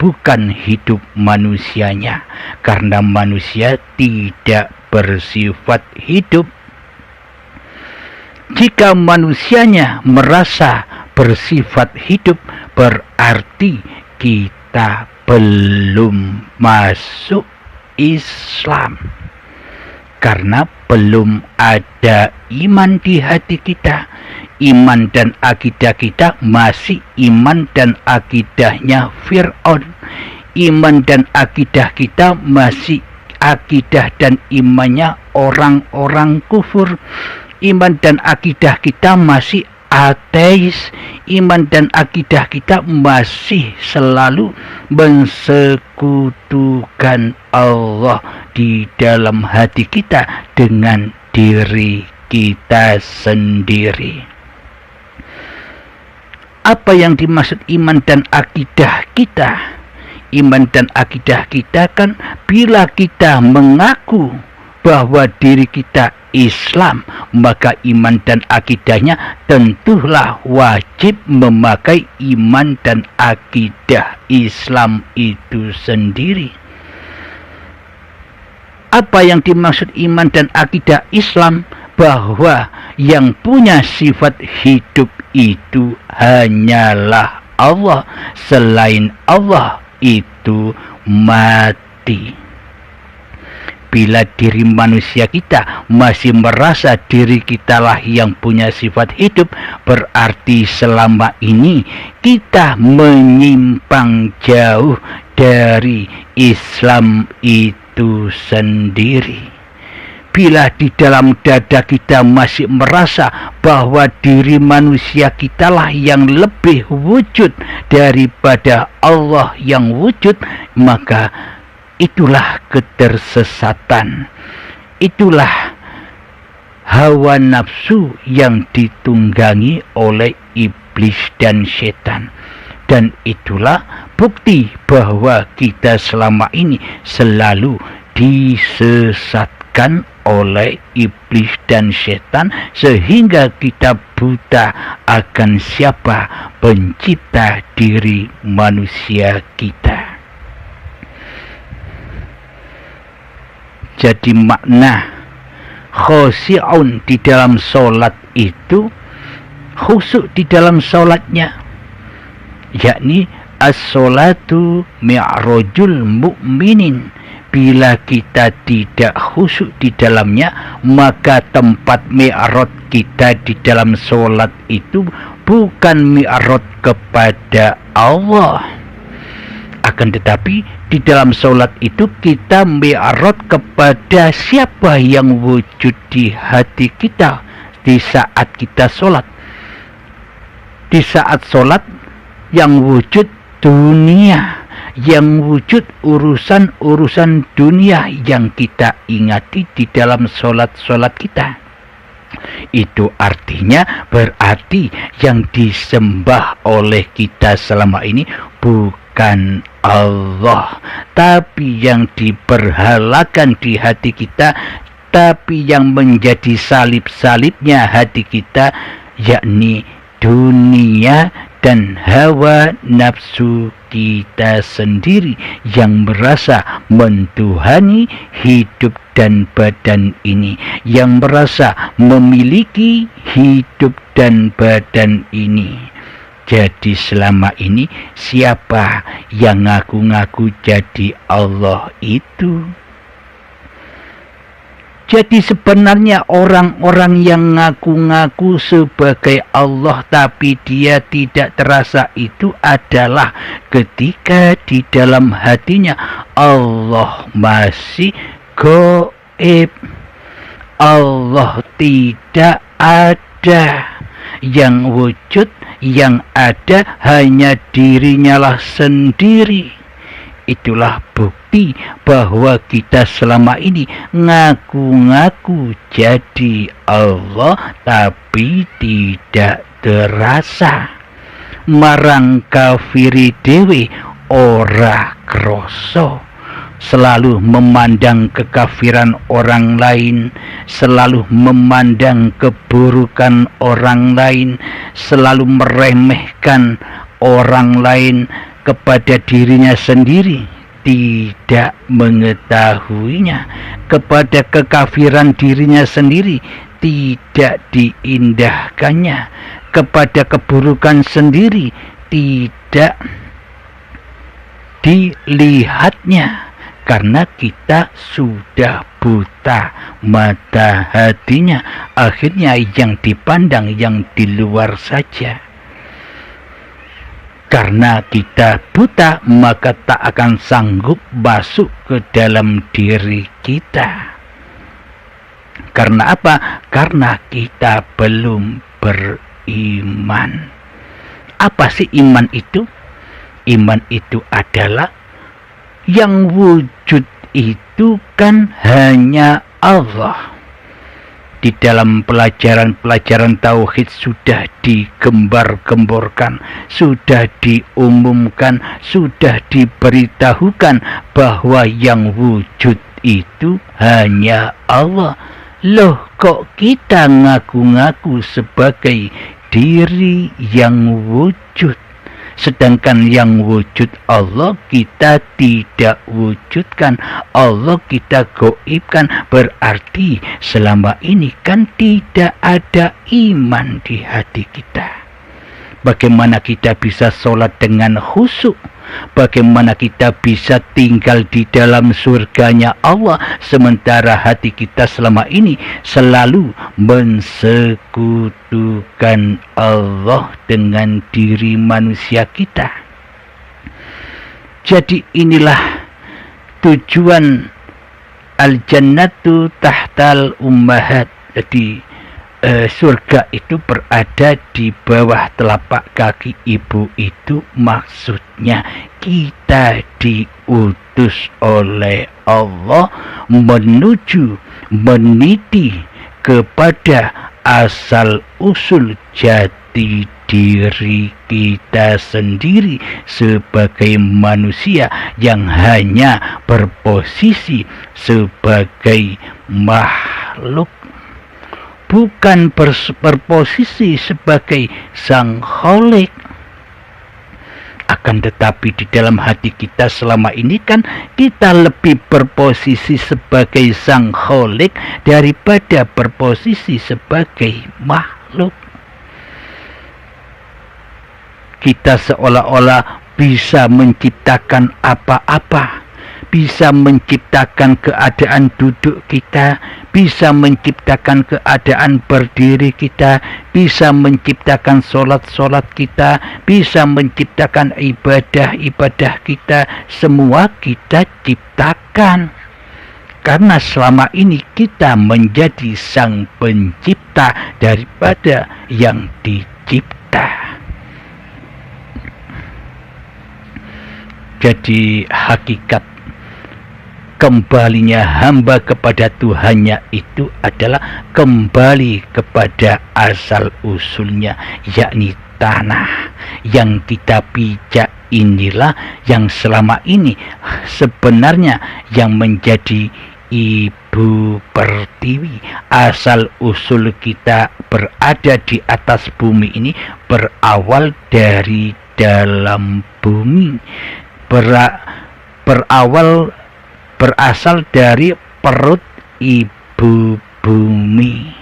bukan hidup manusianya, karena manusia tidak bersifat hidup. Jika manusianya merasa bersifat hidup, berarti kita belum masuk Islam, karena belum ada iman di hati kita. Iman dan akidah kita masih iman dan akidahnya Fir'aun. Iman dan akidah kita masih akidah dan imannya orang-orang kufur. Iman dan akidah kita masih ateis. Iman dan akidah kita masih selalu mensekutukan Allah di dalam hati kita dengan diri kita sendiri. Apa yang dimaksud iman dan akidah kita? Iman dan akidah kita kan bila kita mengaku bahwa diri kita Islam, maka iman dan akidahnya tentulah wajib memakai iman dan akidah Islam itu sendiri. Apa yang dimaksud iman dan akidah Islam? Bahwa yang punya sifat hidup itu hanyalah Allah, selain Allah itu mati. Bila diri manusia kita masih merasa diri kitalah yang punya sifat hidup, berarti selama ini kita menyimpang jauh dari Islam itu sendiri. Bila di dalam dada kita masih merasa bahwa diri manusia kitalah yang lebih wujud daripada Allah yang wujud, maka itulah ketersesatan. Itulah hawa nafsu yang ditunggangi oleh iblis dan setan. Dan itulah bukti bahwa kita selama ini selalu disesatkan oleh iblis dan setan, sehingga kita buta akan siapa pencipta diri manusia kita. Jadi makna khosyi'un di dalam sholat itu khusyuk di dalam sholatnya, yakni as-sholatu mi'rajul mu'minin. Bila kita tidak khusyuk di dalamnya, maka tempat mi'raj kita di dalam sholat itu bukan mi'raj kepada Allah. Akan tetapi di dalam sholat itu kita mi'raj kepada siapa yang wujud di hati kita di saat kita sholat. Di saat sholat yang wujud dunia, yang wujud urusan-urusan dunia yang kita ingati di dalam sholat-sholat kita. Itu artinya berarti yang disembah oleh kita selama ini bukan Allah, tapi yang diberhalakan di hati kita, tapi yang menjadi salib-salibnya hati kita, yakni dunia dan hawa nafsu kita sendiri yang merasa mentuhani hidup dan badan ini, yang merasa memiliki hidup dan badan ini. Jadi selama ini siapa yang ngaku-ngaku jadi Allah itu? Jadi sebenarnya orang-orang yang ngaku-ngaku sebagai Allah tapi dia tidak terasa itu adalah ketika di dalam hatinya Allah masih gaib. Allah tidak ada. Yang wujud, yang ada hanya dirinya lah sendiri. Itulah bukti bahwa kita selama ini ngaku-ngaku jadi Allah tapi tidak terasa. Marang kafiri dewe ora kroso. Selalu memandang kekafiran orang lain, selalu memandang keburukan orang lain, selalu meremehkan orang lain, kepada dirinya sendiri, tidak mengetahuinya, kepada kekafiran dirinya sendiri, tidak diindahkannya, kepada keburukan sendiri, tidak dilihatnya, karena kita sudah buta mata hatinya. Akhirnya yang dipandang yang di luar saja. Karena kita buta, maka tak akan sanggup masuk ke dalam diri kita. Karena apa? Karena kita belum beriman. Apa sih iman itu? Iman itu adalah yang wujud itu kan hanya Allah. Di dalam pelajaran-pelajaran tauhid sudah digembar-gemborkan, sudah diumumkan, sudah diberitahukan bahwa yang wujud itu hanya Allah. Loh, kok kita ngaku-ngaku sebagai diri yang wujud? Sedangkan yang wujud Allah kita tidak wujudkan, Allah kita gaibkan. Berarti selama ini kan tidak ada iman di hati kita. Bagaimana kita bisa sholat dengan khusyuk? Bagaimana kita bisa tinggal di dalam surganya Allah, sementara hati kita selama ini selalu mensekutukan Allah dengan diri manusia kita. Jadi inilah tujuan al-jannatu tahtal ummahat. Jadi surga itu berada di bawah telapak kaki ibu. Itu maksudnya kita diutus oleh Allah menuju meniti kepada asal usul jati diri kita sendiri sebagai manusia yang hanya berposisi sebagai makhluk, bukan berposisi sebagai sang kholik. Akan tetapi di dalam hati kita selama ini kan kita lebih berposisi sebagai sang kholik daripada berposisi sebagai makhluk. Kita seolah-olah bisa menciptakan apa-apa, bisa menciptakan keadaan duduk kita, bisa menciptakan keadaan berdiri kita, bisa menciptakan sholat-sholat kita, bisa menciptakan ibadah-ibadah kita. Semua kita ciptakan. Karena selama ini kita menjadi sang pencipta daripada yang dicipta. Jadi hakikat kembalinya hamba kepada Tuhannya itu adalah kembali kepada asal usulnya, yakni tanah yang kita pijak. Inilah yang selama ini sebenarnya yang menjadi ibu pertiwi. Asal usul kita berada di atas bumi ini berawal dari dalam bumi, berasal dari perut ibu bumi.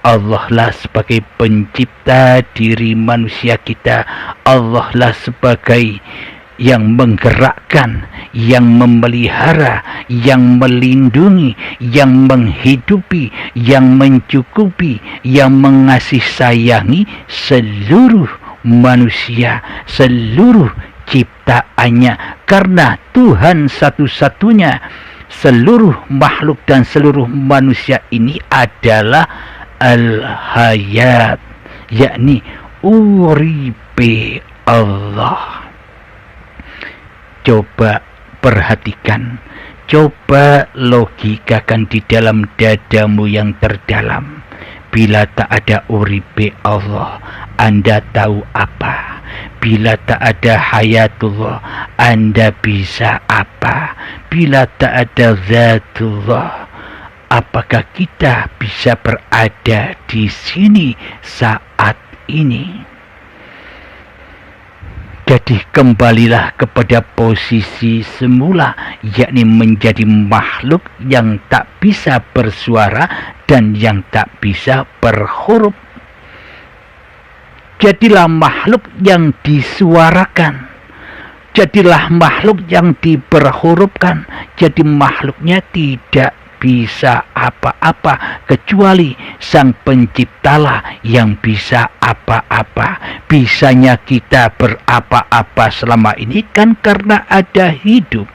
Allah lah sebagai pencipta diri manusia kita. Allah lah sebagai yang menggerakkan, yang memelihara, yang melindungi, yang menghidupi, yang mencukupi, yang mengasih sayangi seluruh manusia, seluruh ciptaannya. Karena Tuhan satu-satunya, seluruh makhluk dan seluruh manusia ini adalah al-hayat, yakni uripe Allah. Coba perhatikan, coba logikakan di dalam dadamu yang terdalam. Bila tak ada uripe Allah, Anda tahu apa? Bila tak ada hayatullah, Anda bisa apa? Bila tak ada zatullah, apakah kita bisa berada di sini saat ini? Jadi kembalilah kepada posisi semula, yakni menjadi makhluk yang tak bisa bersuara dan yang tak bisa berhuruf. Jadilah makhluk yang disuarakan. Jadilah makhluk yang diberhurufkan. Jadi makhluknya tidak bisa apa-apa kecuali Sang Penciptalah yang bisa apa-apa. Bisanya kita berapa-apa selama ini kan karena ada hidup,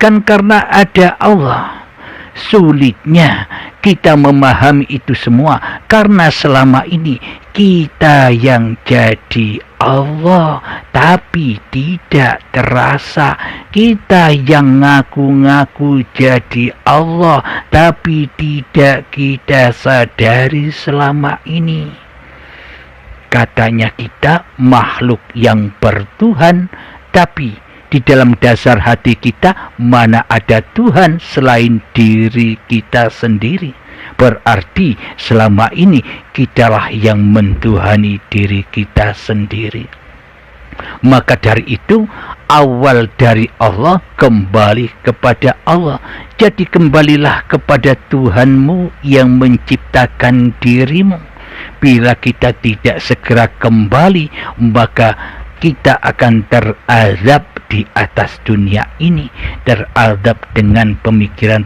kan karena ada Allah. Sulitnya kita memahami itu semua karena selama ini kita yang jadi Allah, tapi tidak terasa. Kita yang ngaku-ngaku jadi Allah, tapi tidak kita sadari selama ini. Katanya kita makhluk yang bertuhan, tapi di dalam dasar hati kita mana ada Tuhan selain diri kita sendiri. Berarti selama ini kitalah yang mentuhani diri kita sendiri. Maka dari itu awal dari Allah kembali kepada Allah. Jadi kembalilah kepada Tuhanmu yang menciptakan dirimu. Bila kita tidak segera kembali, maka kita akan terazab di atas dunia ini, terazab dengan pemikiran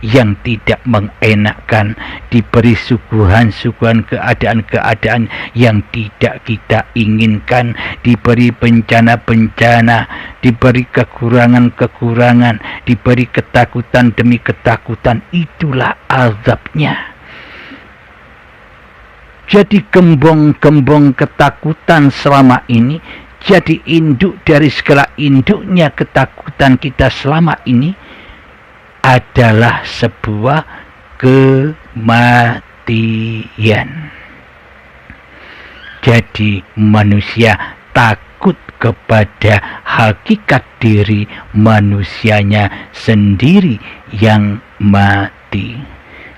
yang tidak mengenakkan, diberi suguhan-suguhan keadaan-keadaan yang tidak kita inginkan, diberi bencana-bencana, diberi kekurangan-kekurangan, diberi ketakutan demi ketakutan. Itulah azabnya. Jadi gembong-gembong ketakutan selama ini, jadi induk dari segala induknya ketakutan kita selama ini adalah sebuah kematian. Jadi manusia takut kepada hakikat diri manusianya sendiri yang mati.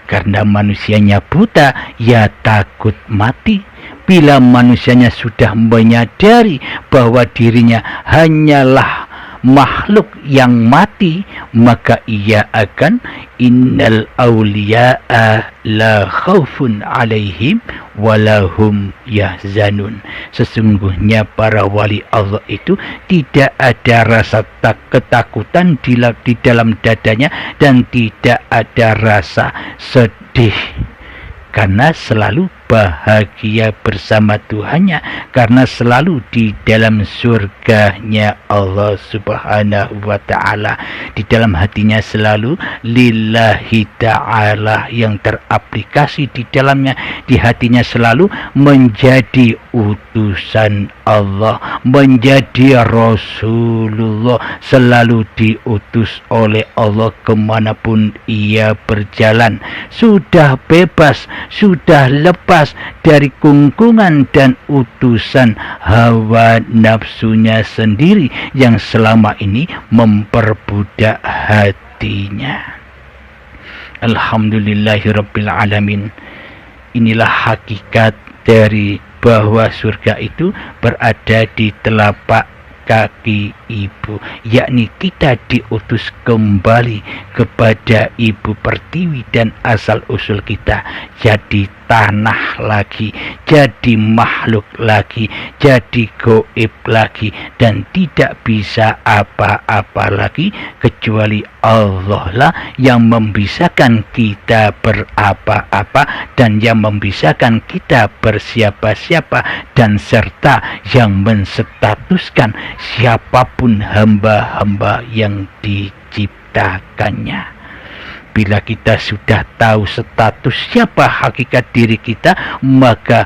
Karena manusianya buta, ya takut mati. Bila manusianya sudah menyadari bahwa dirinya hanyalah makhluk yang mati, maka ia akan innal awliya'a la khaufun alaihim walahum yahzanun. Sesungguhnya para wali Allah itu tidak ada rasa ketakutan di dalam dadanya dan tidak ada rasa sedih, karena selalu bahagia bersama Tuhannya, karena selalu di dalam surganya Allah Subhanahu wa ta'ala. Di dalam hatinya selalu lillahi ta'ala yang teraplikasi di dalamnya. Di hatinya selalu menjadi utusan Allah, menjadi Rasulullah, selalu diutus oleh Allah kemanapun ia berjalan. Sudah bebas, sudah lepas dari kungkungan dan utusan hawa nafsunya sendiri yang selama ini memperbudak hatinya. Alhamdulillahirabbil alamin. Inilah hakikat dari bahwa surga itu berada di telapak kaki ibu, yakni kita diutus kembali kepada ibu pertiwi dan asal usul kita, jadi tanah lagi, jadi makhluk lagi, jadi goib lagi, dan tidak bisa apa-apa lagi kecuali Allah lah yang membisahkan kita berapa-apa dan yang membisahkan kita bersiapa-siapa, dan serta yang menstatuskan siapapun hamba-hamba yang diciptakannya. Bila kita sudah tahu status siapa hakikat diri kita, maka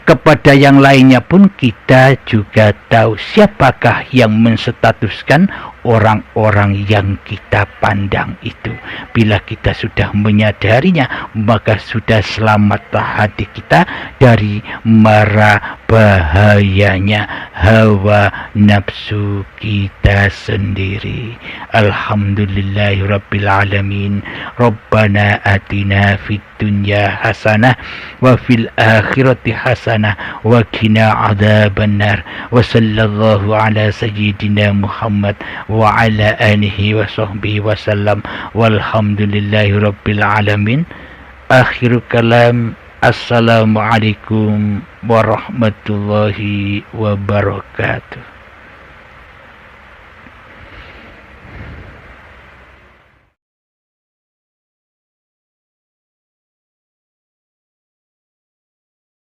kepada yang lainnya pun kita juga tahu siapakah yang menstatuskan orang-orang yang kita pandang itu. Bila kita sudah menyadarinya, maka sudah selamatlah hati kita dari mara bahayanya hawa nafsu kita sendiri. Alhamdulillahirabbil alamin. Rabbana atina fid dunya hasanah wa fil akhirati hasanah wa qina adzabannar. Wa sallallahu ala sayyidina Muhammad wa ala alihi wa sahbihi wa sallam. Walhamdulillahirabbil alamin. Akhir kalam. Assalamualaikum warahmatullahi wabarakatuh.